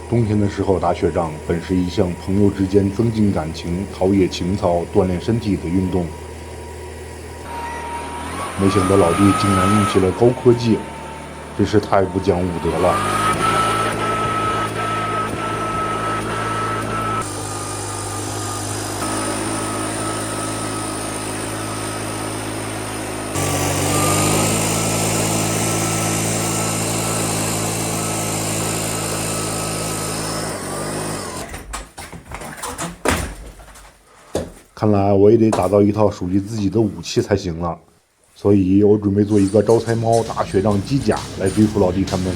冬天的时候打雪仗本是一项朋友之间增进感情、陶冶情操、锻炼身体的运动，没想到老弟竟然用起了高科技，真是太不讲武德了。看来我也得打造一套属于自己的武器才行了，所以我准备做一个招财猫打雪仗机甲来对付老弟他们。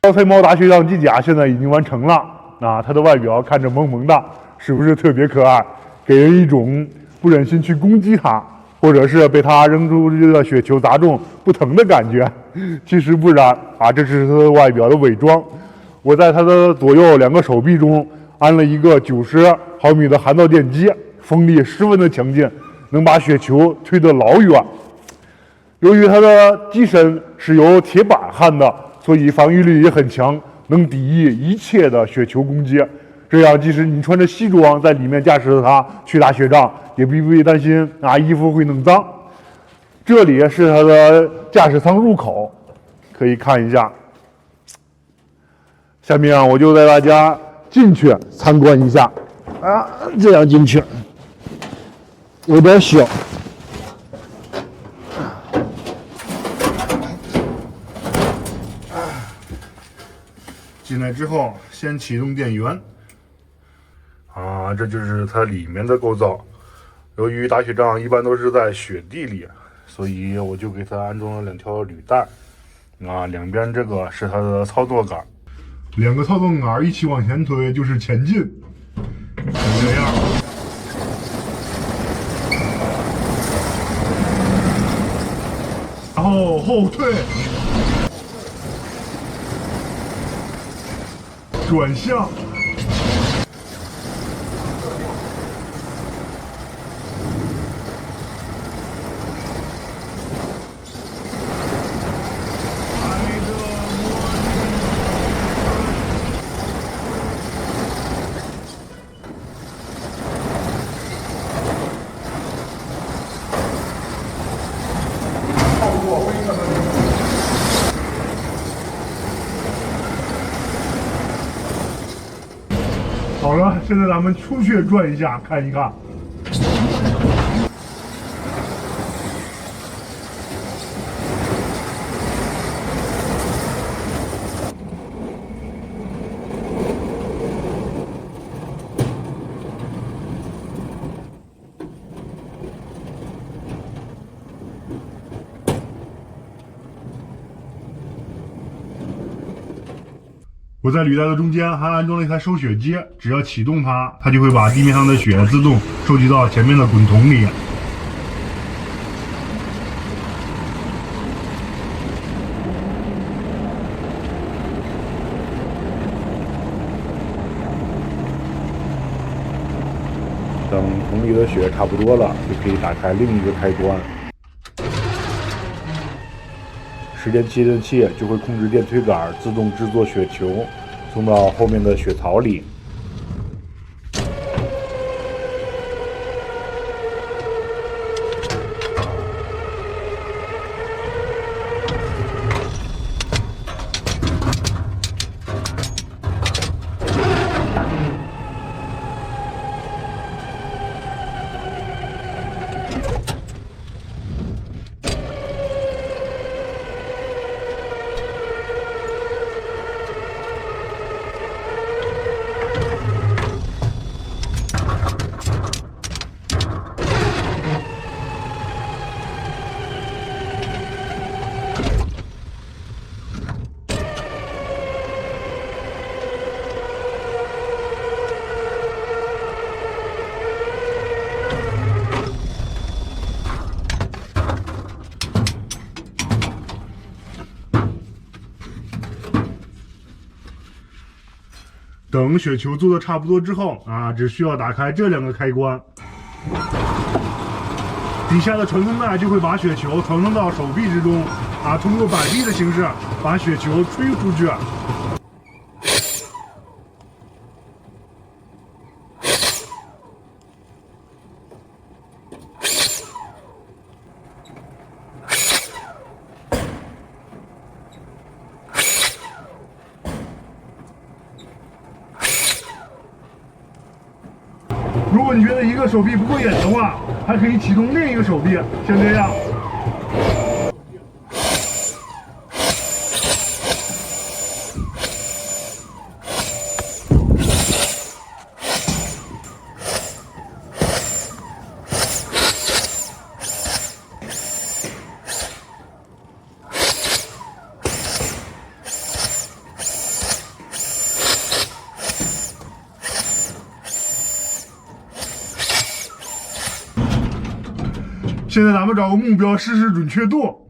招财猫大雪仗机甲现在已经完成了啊，它的外表看着萌萌的，是不是特别可爱？给人一种不忍心去攻击它，或者是被它扔出去的雪球砸中不疼的感觉。其实不然啊，这是它的外表的伪装。我在它的左右2个手臂中安了一个90毫米的涵道电机，风力十分的强劲，能把雪球推得老远。由于它的机身是由铁板焊的，所以防御力也很强，能抵御一切的雪球攻击。这样，即使你穿着西装在里面驾驶它去打雪仗，也不必担心啊衣服会弄脏。这里是它的驾驶舱入口，可以看一下。下面我就带大家进去参观一下啊，这样进去有点小。进来之后，先启动电源。啊，这就是它里面的构造。由于打雪仗一般都是在雪地里，所以我就给它安装了2条履带。啊，两边这个是它的操作杆，2个操作杆一起往前推就是前进，就这样。然后后退。转向，好了，现在咱们出去转一下，看一看。我在履带的中间还安装了一台收雪机，只要启动它，它就会把地面上的雪自动收集到前面的滚筒里。等桶里的雪差不多了，就可以打开另一个开关。时间切断器就会控制电推杆自动制作雪球，送到后面的雪槽里。等雪球做的差不多之后啊，只需要打开这两个开关，底下的传送带就会把雪球传送到手臂之中啊，通过摆臂的形式把雪球吹出去。如果你觉得一个手臂不过瘾的话，还可以启动另一个手臂，像这样。现在咱们找个目标试试准确度。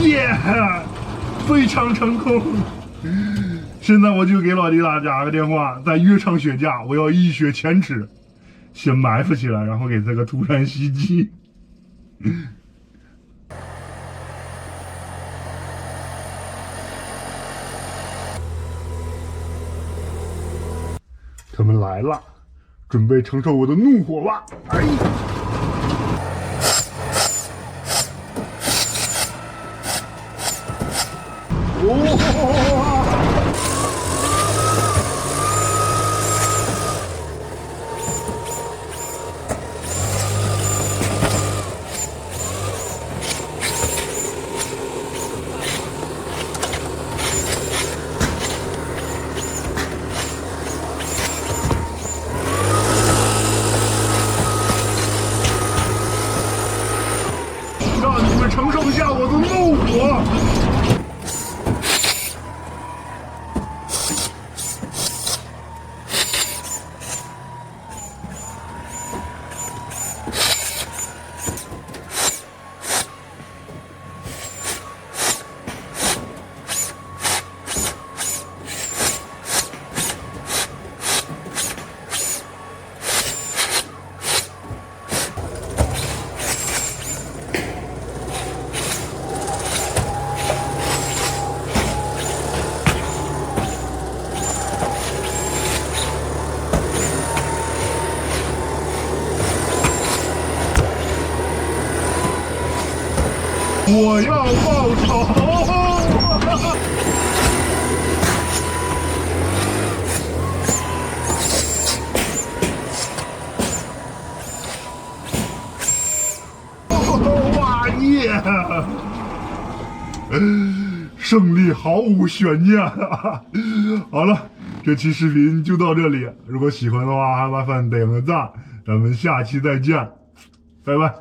耶，非常成功！现在我就给老弟打个电话，再约场雪架，我要一雪前耻，先埋伏起来，然后给这个突然袭击。他们来了，准备承受我的怒火吧！哎。让你们承受一下我的怒火！我要报仇！哇耶！胜利毫无悬念。好了，这期视频就到这里。如果喜欢的话，还麻烦点个赞。咱们下期再见，拜拜。